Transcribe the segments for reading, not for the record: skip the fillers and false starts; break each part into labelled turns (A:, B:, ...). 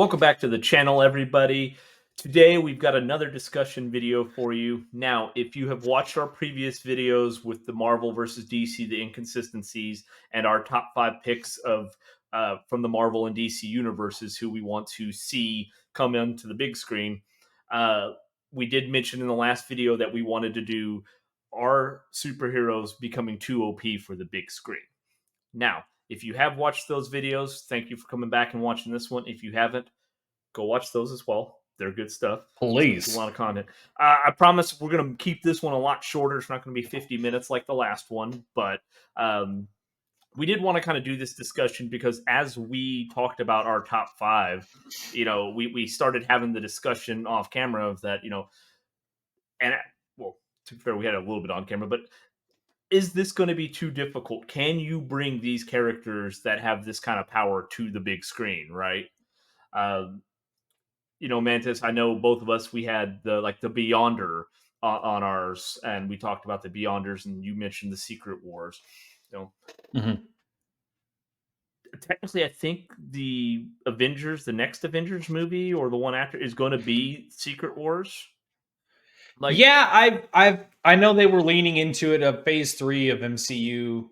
A: Welcome back to the channel, everybody. Today we've got another discussion video for you. Now, if you have watched our previous videos with the Marvel versus DC, the inconsistencies, and our top 5 picks of from the Marvel and DC universes who we want to see come into the big screen, we did mention in the last video that we wanted to do our superheroes becoming too OP for the big screen. Now, if you have watched those videos, thank you for coming back and watching this one. If you haven't, go watch those as well. They're good stuff.
B: Please.
A: It's a lot of content. I promise we're going to keep this one a lot shorter. It's not going to be 50 minutes like the last one, but we did want to kind of do this discussion because as we talked about our top 5, we started having the discussion off camera of that, and well, to be fair, we had a little bit on camera, but is this going to be too difficult? Can you bring these characters that have this kind of power to the big screen, right? Mantis, I know both of us, we had the Beyonder on ours, and we talked about the Beyonders, and you mentioned the Secret Wars. Technically, I think the Avengers, the next Avengers movie, or the one after, is going to be Secret Wars.
B: I know they were leaning into it of phase 3 of MCU.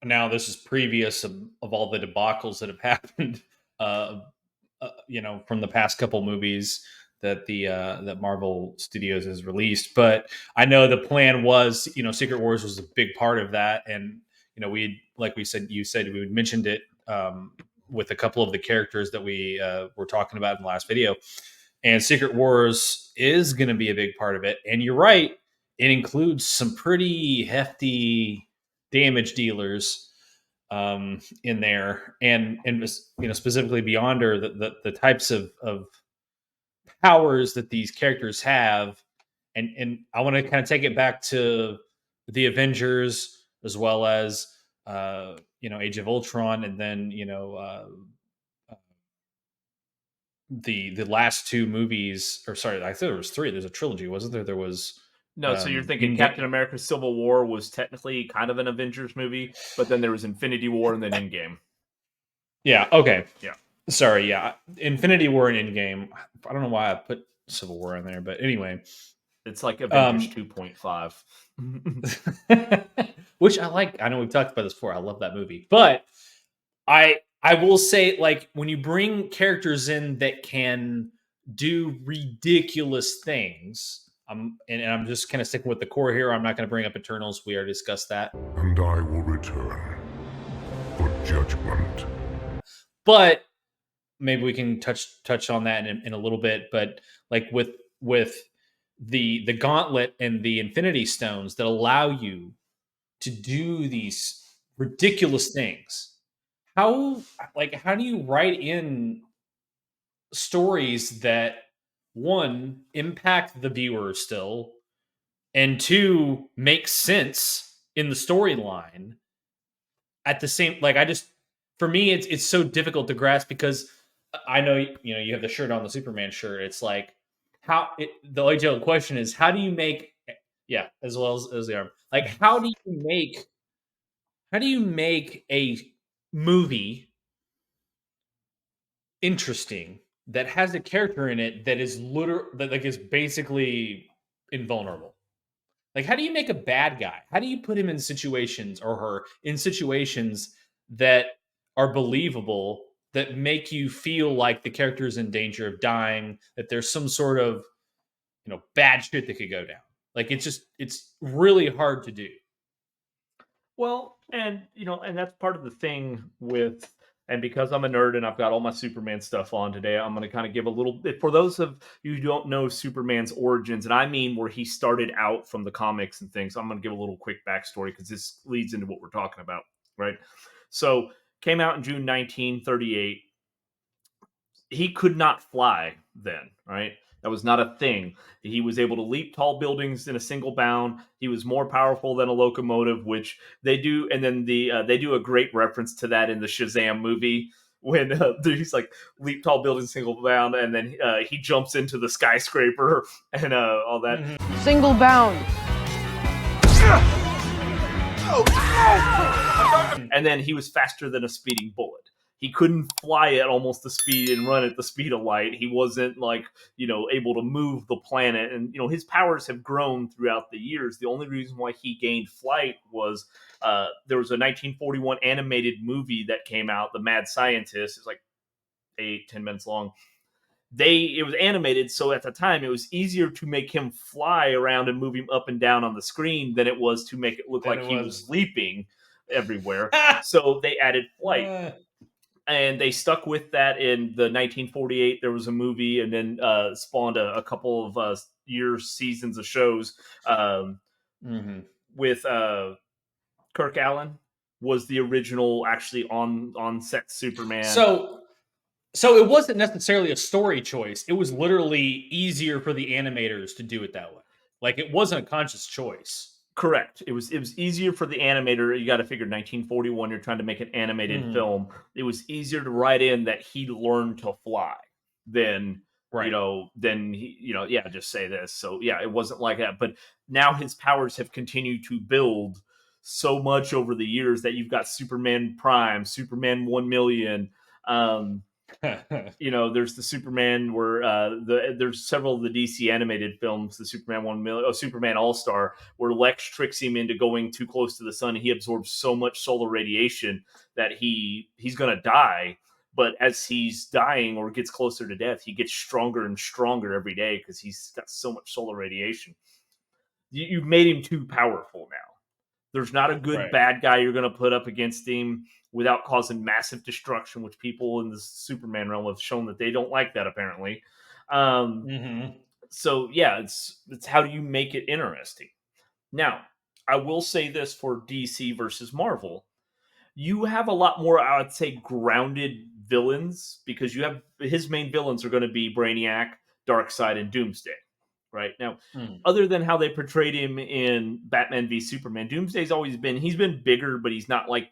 B: Now this is previous of all the debacles that have happened, from the past couple movies that that Marvel Studios has released. But I know the plan was, Secret Wars was a big part of that, and you said we mentioned it with a couple of the characters that we were talking about in the last video. And Secret Wars is going to be a big part of it. And you're right, it includes some pretty hefty damage dealers in there, and specifically Beyonder, the types of powers that these characters have. And I want to kind of take it back to the Avengers as well as Age of Ultron, and then the last 2 movies, or sorry, I thought there was 3. There's a trilogy, wasn't there? There was
A: no. So you're thinking Captain America: Civil War was technically kind of an Avengers movie, but then there was Infinity War and then Endgame.
B: Yeah. Okay.
A: Yeah.
B: Sorry. Yeah. Infinity War and Endgame. I don't know why I put Civil War in there, but anyway,
A: it's like Avengers 2.5,
B: which I like. I know we've talked about this before. I love that movie, but I will say, when you bring characters in that can do ridiculous things, and I'm just kind of sticking with the core here. I'm not going to bring up Eternals. We already discussed that.
C: And I will return for judgment.
B: But maybe we can touch on that in a little bit. But with the Gauntlet and the Infinity Stones that allow you to do these ridiculous things. How do you write in stories that, 1, impact the viewer still, and 2, make sense in the storyline at the same? For me, it's so difficult to grasp, because I know you have the shirt on, the Superman shirt. It's like the age-old question is, how do you make as well as the arm? How do you make a movie interesting that has a character in it that is is basically invulnerable? How do you make a bad guy? How do you put him in situations, or her in situations, that are believable, that make you feel like the character is in danger of dying, that there's some sort of bad shit that could go down? It's really hard to do.
A: Well, and that's part of the thing with, and because I'm a nerd and I've got all my Superman stuff on today, I'm going to kind of give a little bit, for those of you who don't know Superman's origins, and I mean where he started out from the comics and things, I'm going to give a little quick backstory, because this leads into what we're talking about, right? So, came out in June 1938. He could not fly then, right? That was not a thing. He was able to leap tall buildings in a single bound. He was more powerful than a locomotive, which they do. And then they do a great reference to that in the Shazam movie, when he's like, leap tall buildings, single bound, and then he jumps into the skyscraper and all that.
D: Mm-hmm. Single bound.
A: And then he was faster than a speeding bullet. He couldn't fly at almost the speed and run at the speed of light. He wasn't like, able to move the planet. And, his powers have grown throughout the years. The only reason why he gained flight was there was a 1941 animated movie that came out, The Mad Scientist. It's like 8-10 minutes long. It was animated, so at the time it was easier to make him fly around and move him up and down on the screen than it was to make it look like he was leaping everywhere. So they added flight. And they stuck with that in the 1948. There was a movie, and then spawned a couple of seasons of shows with Kirk Allen was the original, actually on set Superman.
B: So it wasn't necessarily a story choice. It was literally easier for the animators to do it that way. Like, it wasn't a conscious choice.
A: Correct. It was easier for the animator. You got to figure 1941. You're trying to make an animated film. It was easier to write in that he learned to fly than just say this. So yeah, it wasn't like that. But now his powers have continued to build so much over the years that you've got Superman Prime, Superman 1,000,000. There's the Superman where there's several of the DC animated films, the Superman 1,000,000, Superman All-Star, where Lex tricks him into going too close to the sun, and he absorbs so much solar radiation that he's gonna die. But as he's dying or gets closer to death, he gets stronger and stronger every day because he's got so much solar radiation. You've made him too powerful now. There's not a good bad guy you're going to put up against him without causing massive destruction, which people in the Superman realm have shown that they don't like that, apparently. So, yeah, it's how do you make it interesting? Now, I will say this for DC versus Marvel. You have a lot more, I would say, grounded villains, because you have his main villains are going to be Brainiac, Darkseid, and Doomsday. Right now, other than how they portrayed him in Batman v Superman, Doomsday's always he's been bigger, but he's not like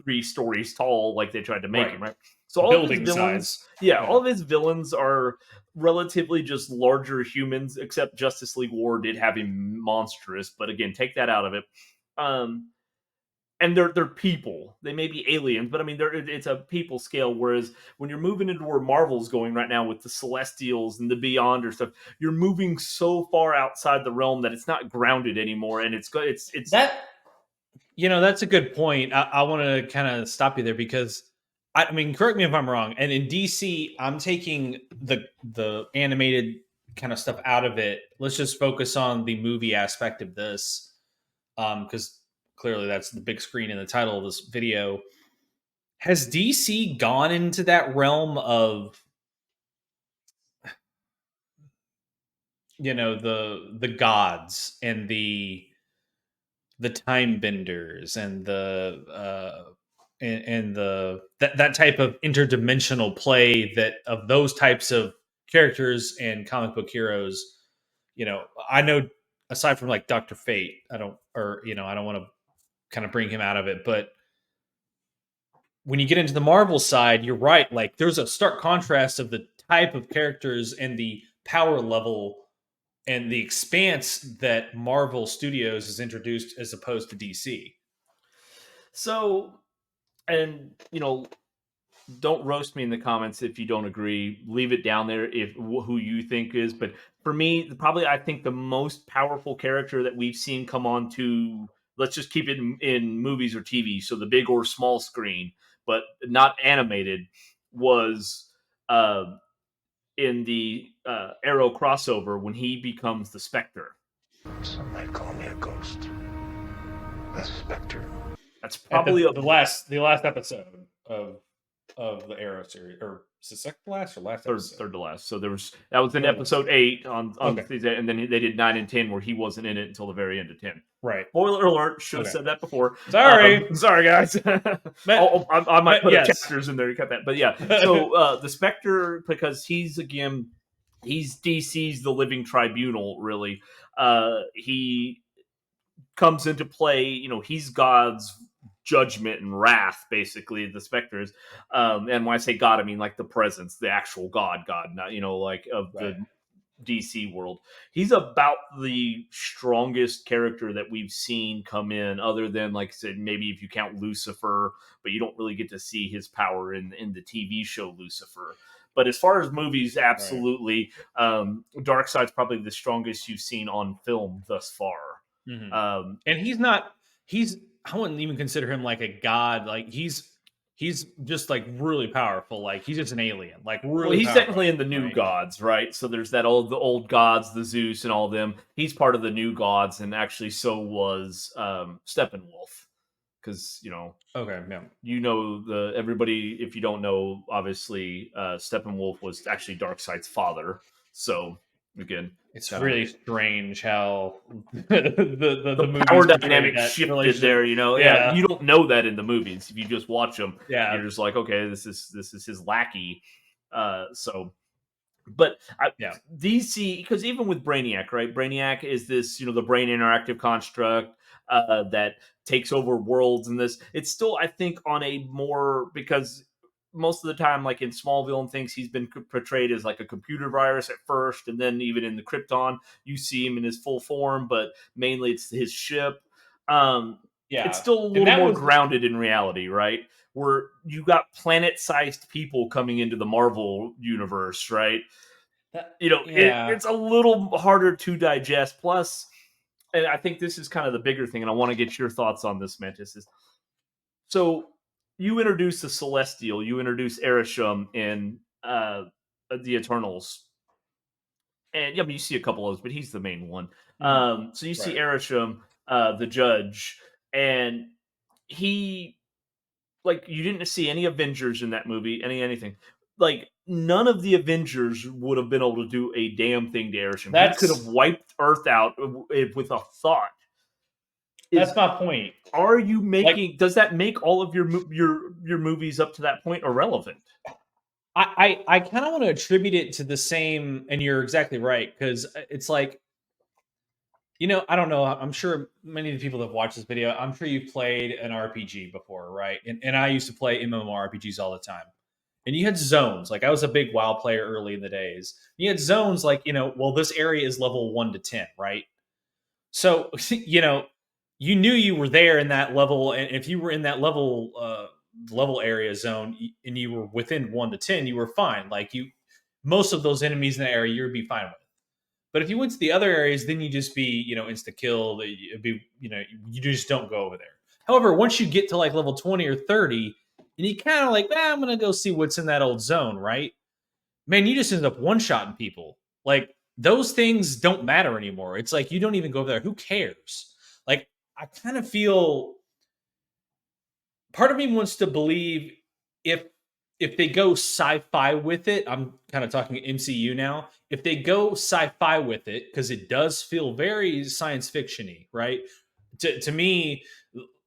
A: 3 stories tall like they tried to make him. Right. So all of his villains, all of his villains are relatively just larger humans, except Justice League War did have him monstrous. But again, take that out of it. And they're people. They may be aliens, but I mean, it's a people scale. Whereas when you're moving into where Marvel's going right now with the Celestials and the Beyonder stuff, you're moving so far outside the realm that it's not grounded anymore. And it's
B: that. That's a good point. I want to kind of stop you there because I mean, correct me if I'm wrong. And in DC, I'm taking the animated kind of stuff out of it. Let's just focus on the movie aspect of this, because clearly that's the big screen in the title of this video. Has DC gone into that realm of, the gods and the time benders and that type of interdimensional play, that of those types of characters and comic book heroes? I know, aside from like Dr. Fate, I don't want to kind of bring him out of it, but when you get into the Marvel side, you're right. Like, there's a stark contrast of the type of characters and the power level and the expanse that Marvel Studios has introduced as opposed to DC.
A: So, and don't roast me in the comments if you don't agree. Leave it down there if who you think is. But for me, probably I think the most powerful character that we've seen come on to, let's just keep it in movies or TV, so the big or small screen, but not animated, was in the Arrow crossover when he becomes the Spectre.
C: Some might call me a ghost. A specter.
A: That's probably
B: the last episode of the Arrow series, or is it second to last or last episode?
A: Third to last. So that was in episode 8 on okay. And then they did 9 and 10 where he wasn't in it until the very end of 10.
B: Right.
A: Spoiler alert. Should have said that before.
B: Sorry,
A: guys. I might put chapters in there to cut that. But yeah. So the Spectre, because he's DC's the living tribunal. Really, he comes into play. He's God's judgment and wrath, basically, the Spectres. And when I say God, I mean like the presence, the actual God, not, like of the DC world. He's about the strongest character that we've seen come in, other than, like I said, maybe if you count Lucifer, but you don't really get to see his power in the TV show Lucifer. But as far as movies,
B: Right.
A: absolutely, Darkseid's probably the strongest you've seen on film thus far.
B: Hmm.
A: Um,
B: And he's not. He's. I wouldn't even consider him like a god. Like he's just like really powerful. Like he's just an alien. Like
A: Well,
B: really
A: he's
B: powerful
A: technically in
B: alien.
A: the new
B: Right.
A: gods, right? So there's the old gods, the Zeus and all them. He's part of the new gods, and actually, so was Steppenwolf, because
B: Okay. Yeah.
A: the everybody. If you don't know, obviously, Steppenwolf was actually Darkseid's father. So again,
B: It's
A: kind of
B: really strange how the
A: the
B: movies
A: power
B: portray
A: dynamic
B: that
A: shifted
B: relationship.
A: there. Yeah,
B: Yeah.
A: you don't know that in the movies. If you just watch them,
B: Yeah.
A: you're just like, okay, this is his lackey. So but
B: Yeah.
A: DC, because even with Brainiac, right? Brainiac is this, the brain interactive construct that takes over worlds, and this. It's still, I think, on a more, because most of the time, like in Smallville and things, he's been portrayed as like a computer virus at first, and then even in the Krypton, you see him in his full form, but mainly it's his ship. Um, it's
B: Yeah.
A: still a
B: And
A: little
B: that
A: more
B: was
A: grounded in reality, right? Where you got planet-sized people coming into the Marvel universe, right?
B: that.
A: It,
B: Yeah.
A: it's a little harder to digest. Plus, and I think this is kind of the bigger thing, and I want to get your thoughts on this, Mantis. Is so you introduce the Celestial, you introduce Erisham in the Eternals, and yeah, but you see a couple of those, but he's the main one.
B: Mhm.
A: So you see
B: Right.
A: Erisham, the Judge, and he, like, you didn't see any Avengers in that movie, anything. Like, none of the Avengers would have been able to do a damn thing to Arishem. He could have
B: That's
A: wiped Earth out with a thought.
B: that's
A: Is
B: my point.
A: Are you
B: Like
A: making? Does that make all of your movies up to that point irrelevant?
B: I kind of want to attribute it to the same, and you're exactly right, because it's like, I don't know. I'm sure many of the people that watch this video, I'm sure you've played an RPG before, right? And I used to play MMORPGs all the time. And you had zones. Like I was a big WoW player early in the days. You had zones like, well, this area is level 1 to 10, right? So, you knew you were there in that level. And if you were in that level area zone and you were within 1 to 10, you were fine. Like most of those enemies in the area, you'd be fine with. But if you went to the other areas, then you just be, insta killed. It'd be, you just don't go over there. However, once you get to like level 20 or 30, and you kind of like, I'm gonna go see what's in that old zone, right? Man, you just end up one shotting people. Like those things don't matter anymore. It's like you don't even go over there. Who cares? Like I kind of feel part of me wants to believe if if they go sci-fi with it, I'm kind of talking MCU now. If they go sci-fi with it, because it does feel very science fictiony, right? To me,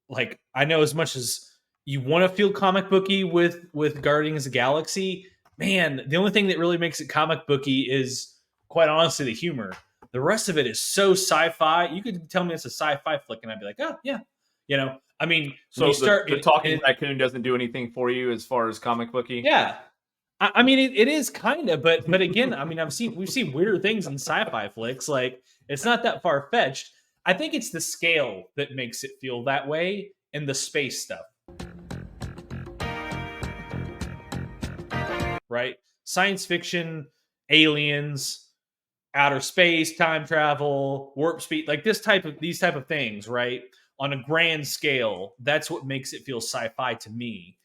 B: like I know as much as you want to feel comic booky with Guardians of the Galaxy, man, the only thing that really makes it comic booky is quite honestly the humor. The rest of it is so sci-fi. You could tell me it's a sci-fi flick, and I'd be like, oh yeah, I mean, when you
A: So
B: start,
A: the talking raccoon doesn't do anything for you as far as comic booky.
B: yeah. I mean, it is kind of, but again, I mean, we've seen weirder things in sci-fi flicks. Like, it's not that far fetched. I think it's the scale that makes it feel that way, and the space stuff, right? Science fiction, aliens, outer space, time travel, warp speed, like these type of things, right? On a grand scale, that's what makes it feel sci-fi to me.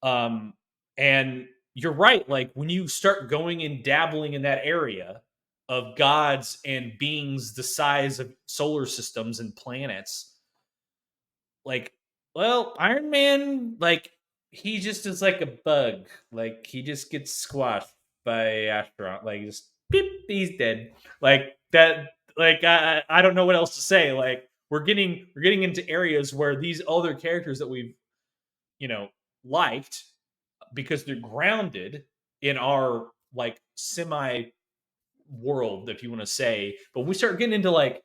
B: Um, and you're right, like when you start going and dabbling in that area of gods and beings the size of solar systems and planets, like, well, Iron Man, like, he just is like a bug. Like, he just gets squashed by astronaut. Like, just beep, he's dead. Like that. Like, I don't know what else to say. Like, we're getting into areas where these other characters that we've you know liked because they're grounded in our like semi world, if you want to say. But when we start getting into like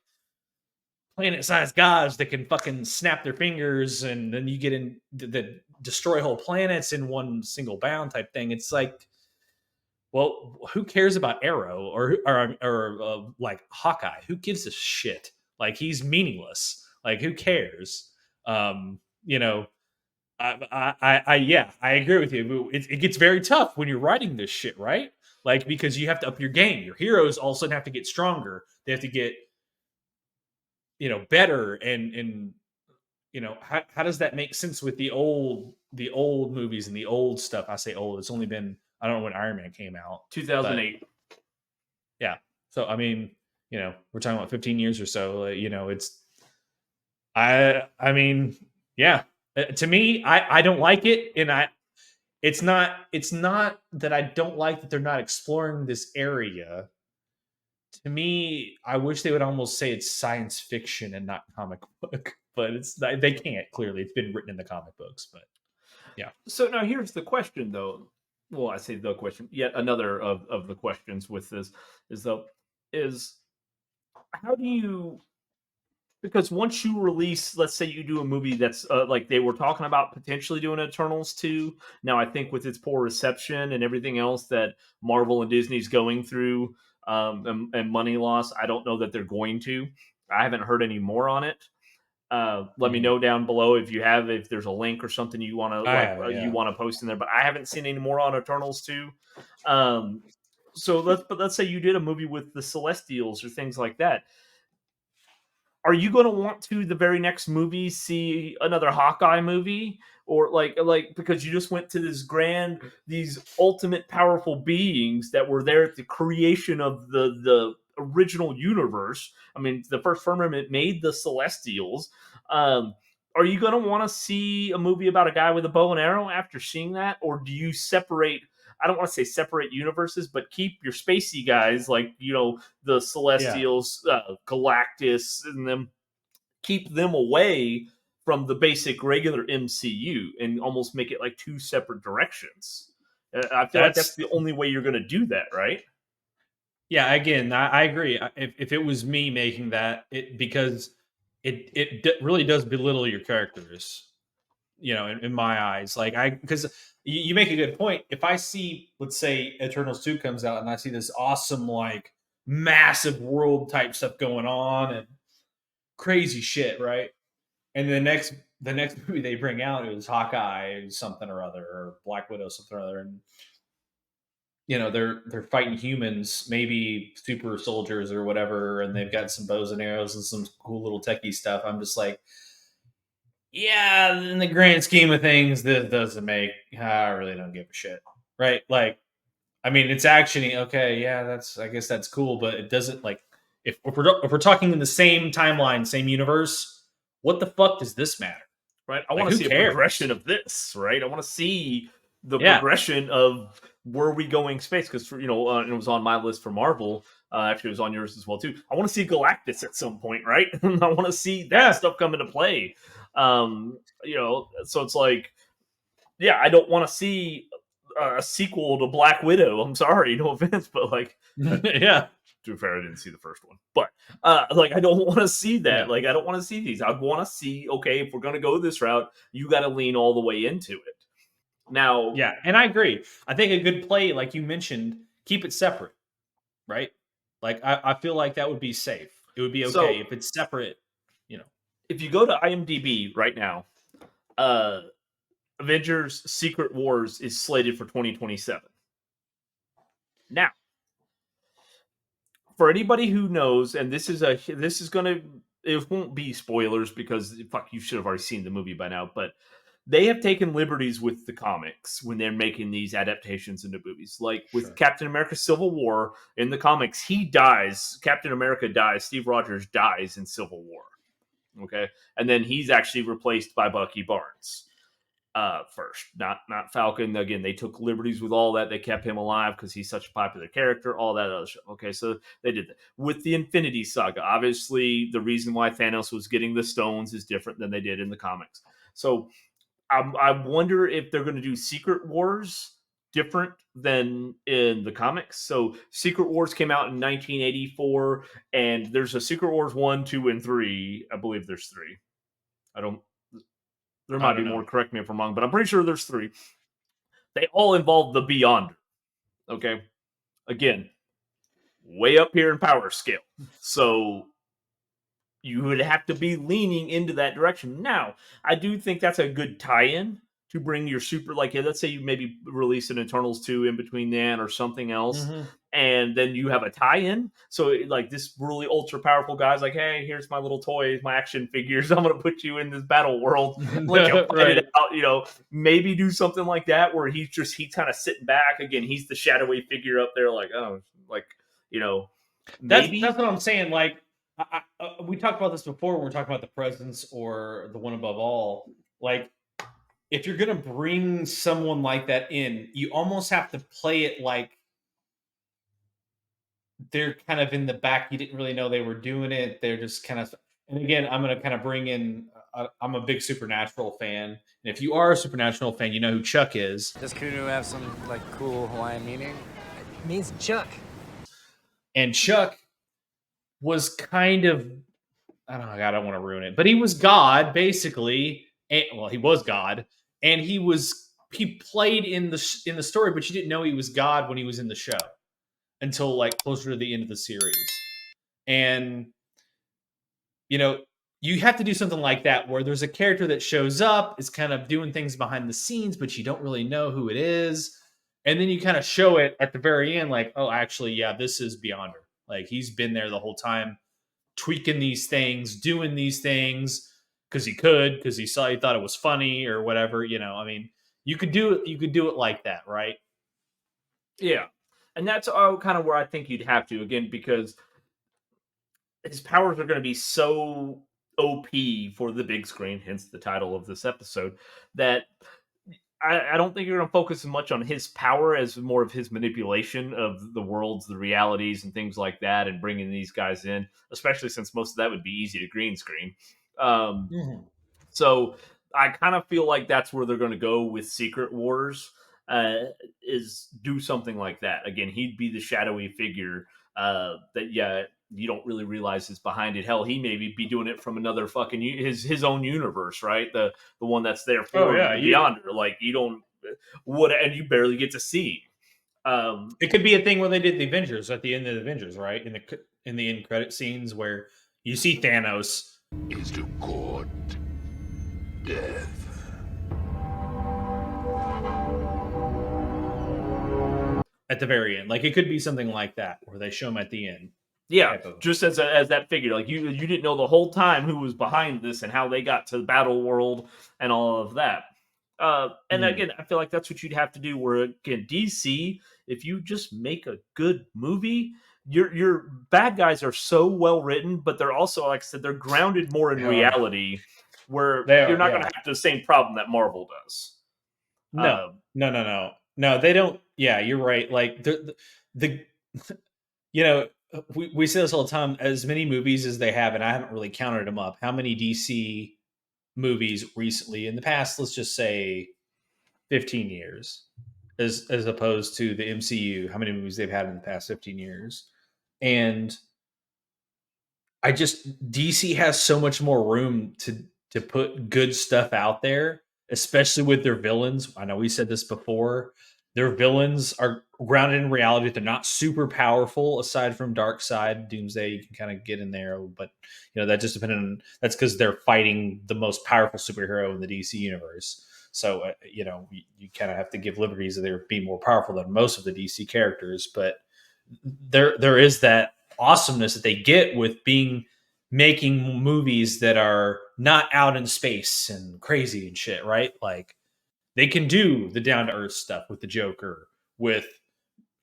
B: planet-sized gods that can fucking snap their fingers, and then you get in the destroy whole planets in one single bound type thing. It's like Well, who cares about Arrow or like Hawkeye? Who gives a shit? Like he's meaningless. Like who cares? You know, yeah, I agree with you. It gets very tough when you're writing this shit, right? Like because you have to up your game. Your heroes all of a sudden have to get stronger. They have to get better and how does that make sense with the old movies and the old stuff? I say old. It's only been I don't know when Iron Man came out, but
A: 2008.
B: yeah. So I mean, we're talking about 15 years or so. It's I mean, yeah. To me, I don't like it, and it's not that I don't like that they're not exploring this area. To me, I wish they would almost say it's science fiction and not comic book, but it's they can't. Clearly, it's been written in the comic books, but yeah.
A: So now here's the question, though. Well, I say the question. Yet another of the questions with this is though is how do you, because once you release, let's say you do a movie that's like they were talking about potentially doing Eternals 2. Now I think with its poor reception and everything else that Marvel and Disney's going through, and money loss, I don't know that they're going to. I haven't heard any more on it. Let me
B: Mhm.
A: know down below if there's a link or something you want to
B: I have it,
A: you
B: yeah.
A: want to post in there. But I haven't seen any more on Eternals 2. Um, so let's say you did a movie with the Celestials or things like that. Are you going to want to the very next movie see another Hawkeye movie, or like because you just went to these ultimate powerful beings that were there at the creation of the original universe? I mean, the first firmament made the Celestials. Um, are you going to want to see a movie about a guy with a bow and arrow after seeing that, or do you separate? I don't want to say separate universes, but keep your spacey guys like the
B: Yeah.
A: Celestials, Galactus, and them, keep them away from the basic regular MCU and almost make it like two separate directions. I feel like that's
B: That's
A: the only way you're going to do that, right?
B: yeah, again, I agree. If it was me making that, because really does belittle your characters, in my eyes. Like because you make a good point. If I see, let's say, Eternals 2 comes out and I see this awesome, like massive world type stuff going on and crazy shit, right? And the next movie they bring out is Hawkeye something or other, or Black Widow something or other, and they're fighting humans, maybe super soldiers or whatever, and they've got some bows and arrows and some cool little techie stuff. I'm just like, yeah, in the grand scheme of things, this doesn't make. I really don't give a shit, right? Like, I mean, it's actiony, okay, yeah, I guess that's cool, but it doesn't like if we're talking in the same timeline, same universe, what the fuck does this matter?
A: Right. I
B: Like,
A: want to
B: who
A: see a progression
B: cares?
A: of this, right? I want to see the
B: Yeah,
A: progression of where we going space, because it was on my list for Marvel. Actually, it was on yours as well too. I want to see Galactus at some point, right? I want to see that
B: yeah,
A: stuff come into play. So it's like, yeah, I don't want to see a sequel to Black Widow. I'm sorry, no offense, but like,
B: yeah,
A: to be fair, I didn't see the first one, but like I don't want to see that.
B: yeah.
A: Like I don't want to see these. I want to see, okay, if we're gonna go this route, you got to lean all the way into it. Now,
B: Yeah, and I agree. I think a good play, like you mentioned, keep it separate, right? Like I feel like that would be safe. It would be okay
A: so
B: if it's separate. You know,
A: if you go to IMDb right now, uh, Avengers: Secret Wars is slated for 2027. Now, for anybody who knows, and this is gonna, it won't be spoilers because fuck, you should have already seen the movie by now, but they have taken liberties with the comics when they're making these adaptations into movies. Like with
B: sure.
A: Captain America Civil War in the comics, he dies, Captain America dies, Steve Rogers dies in Civil War. Okay. And then he's actually replaced by Bucky Barnes first, not Falcon. Again, they took liberties with all that. They kept him alive because he's such a popular character. All that other stuff. Okay, so they did that with the Infinity Saga. Obviously, the reason why Thanos was getting the stones is different than they did in the comics. So I wonder if they're going to do Secret Wars different than in the comics. So Secret Wars came out in 1984, and there's a Secret Wars 1, 2, and 3. I believe there's three. I don't. There
B: I
A: might be
B: don't
A: more.
B: know.
A: Correct me if I'm wrong, but I'm pretty sure there's three. They all involve the Beyond. Okay. again, way up here in power scale. So you would have to be leaning into that direction. Now, I do think that's a good tie-in to bring your super, like, let's say you maybe release an Eternals 2 in between then or something else,
B: Mm-hmm.
A: and then you have a tie-in. So, like, this really ultra powerful guy's like, hey, here's my little toys, my action figures. I'm going to put you in this battle world, let you fight
B: Right.
A: it out. Maybe do something like that where he's kind of sitting back. Again, he's the shadowy figure up there, like, oh, like,
B: That's
A: maybe.
B: what I'm saying. Like we talked about this before when we're talking about the presence or the one above all. Like if you're gonna bring someone like that in, you almost have to play it like they're kind of in the back. You didn't really know they were doing it. They're just kind of. And again, I'm gonna kind of bring in. I'm a big Supernatural fan, and if you are a Supernatural fan, you know who Chuck is.
D: Does Kunu have some like cool Hawaiian meaning?
E: It means Chuck.
B: And Chuck was kind of I don't want to ruin it, but he was God basically. And, well, he was God, and he played in the story, but you didn't know he was God when he was in the show until like closer to the end of the series. And you have to do something like that where there's a character that shows up, is kind of doing things behind the scenes, but you don't really know who it is. And then you kind of show it at the very end, like, oh, actually, yeah, this is Beyonder. Like he's been there the whole time, tweaking these things, doing these things because he thought it was funny or whatever. I mean, you could do it like that, right?
A: Yeah. And that's kind of where I think you'd have to, again, because his powers are going to be so OP for the big screen, hence the title of this episode, that I don't think you're going to focus as much on his power as more of his manipulation of the worlds, the realities, and things like that, and bringing these guys in, especially since most of that would be easy to green screen. So I kind of feel like that's where they're going to go with Secret Wars, is do something like that. Again, he'd be the shadowy figure that you don't really realize is behind it. Hell, he maybe be doing it from another fucking his own universe, right? The one that's there for Beyonder. Like you don't and you barely get to see.
B: It could be a thing where they did the Avengers at the end of the Avengers, right? In the end credit scenes where you see Thanos
C: is to court death.
B: at the very end. Like it could be something like that where they show him at the end.
A: Yeah, just as that figure, like you didn't know the whole time who was behind this and how they got to the battle world and all of that. And again, I feel like that's what you'd have to do. Where again, DC, if you just make a good movie, your bad guys are so well written, but they're also, like I said, they're grounded more in reality, where you're not going to have the same problem that Marvel does.
B: No, they don't. Yeah, you're right. Like the we say this all the time. As many movies as they have, and I haven't really counted them up. How many DC movies recently in the past? Let's just say 15 years, as opposed to the MCU. How many movies they've had in the past 15 years? And DC has so much more room to put good stuff out there, especially with their villains. I know we said this before. Their villains are grounded in reality. They're not super powerful aside from Darkseid, Doomsday. You can kind of get in there, but that just depended on. That's because they're fighting the most powerful superhero in the DC universe. So you kind of have to give liberties that they're being more powerful than most of the DC characters. But there is that awesomeness that they get with making movies that are not out in space and crazy and shit, right? Like they can do the down to earth stuff with the Joker, with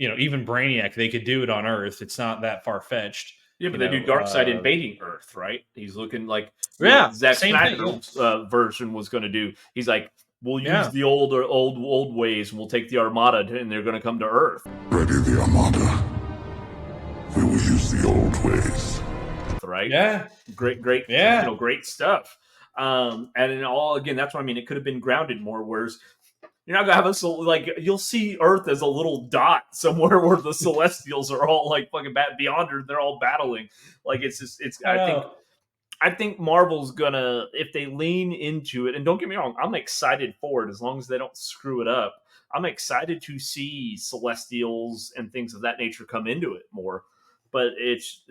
B: even Brainiac. They could do it on Earth. It's not that far fetched.
A: Yeah, but they do Darkseid invading Earth, right? He's looking like Zack
B: same
A: Snyder's version was going to do. He's like, we'll use the old ways, and we'll take the Armada, and they're going to come to Earth.
C: Ready the Armada. We will use the old ways.
A: Right?
B: Yeah.
A: Great, great stuff. And in all, again, that's what I mean. It could have been grounded more, whereas you're not gonna have us like you'll see Earth as a little dot somewhere where the Celestials are all like fucking Beyonder. They're all battling. Like it's just I think Marvel's gonna, if they lean into it, and don't get me wrong, I'm excited for it as long as they don't screw it up. I'm excited to see Celestials and things of that nature come into it more. But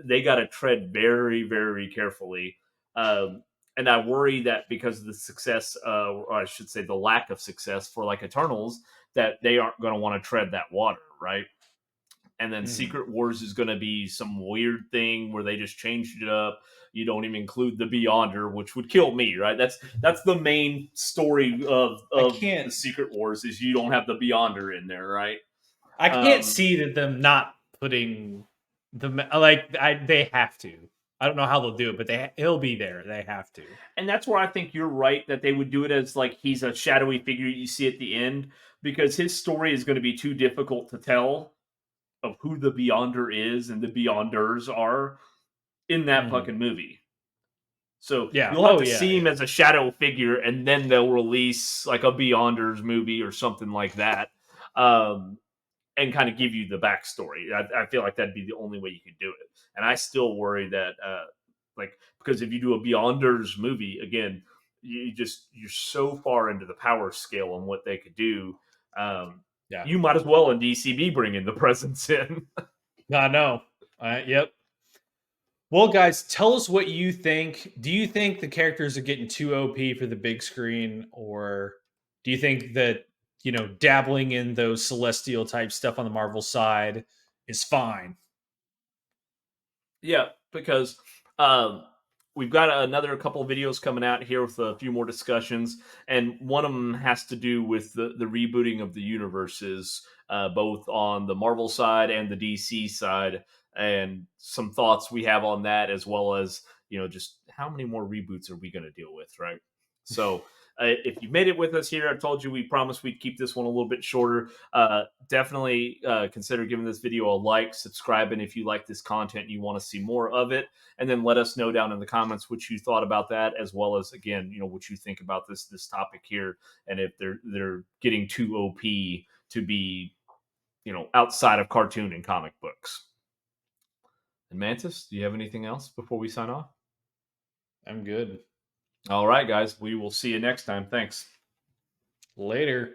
A: they got to tread very, very carefully. Um, and I worry that because of the success, or I should say, the lack of success for like Eternals, that they aren't going to want to tread that water, right? And then
B: Mhm.
A: Secret Wars is going to be some weird thing where they just changed it up. You don't even include the Beyonder, which would kill me, right? That's the main story
B: I
A: of the
B: can't
A: Secret Wars is you don't have the Beyonder in there, right?
B: I can't
A: Um,
B: see that them not putting like they have to. I don't know how they'll do it, but he'll be there. They have to.
A: and that's where I think you're right that they would do it as like he's a shadowy figure you see at the end because his story is going to be too difficult to tell of who the Beyonder is and the Beyonders are in that
B: Mhm.
A: fucking movie. So
B: Yeah.
A: you'll have
B: Oh
A: to
B: yeah.
A: see him
B: Yeah.
A: as a shadow figure, and then they'll release like a Beyonders movie or something like that, and kind of give you the backstory. I feel like that'd be the only way you could do it. And I still worry that, like, because if you do a Beyonders movie again, you're so far into the power scale on what they could do. Um,
B: Yeah.
A: you might as well in DCB bring in the presence in.
B: I know. Yep. Well, guys, tell us what you think. Do you think the characters are getting too OP for the big screen, or do you think that dabbling in those celestial type stuff on the Marvel side is fine?
A: Yeah, because um, we've got another couple of videos coming out here with a few more discussions, and one of them has to do with the rebooting of the universes, both on the Marvel side and the DC side, and some thoughts we have on that, as well as just how many more reboots are we going to deal with, right? So. If you made it with us here, I told you we promised we'd keep this one a little bit shorter. Definitely consider giving this video a like, subscribing if you like this content and you want to see more of it, and then let us know down in the comments what you thought about that, as well as again, what you think about this topic here, and if they're getting too OP to be outside of cartoon and comic books. And Mantis, do you have anything else before we sign off?
B: I'm good.
A: All right, guys, we will see you next time. Thanks.
B: Later.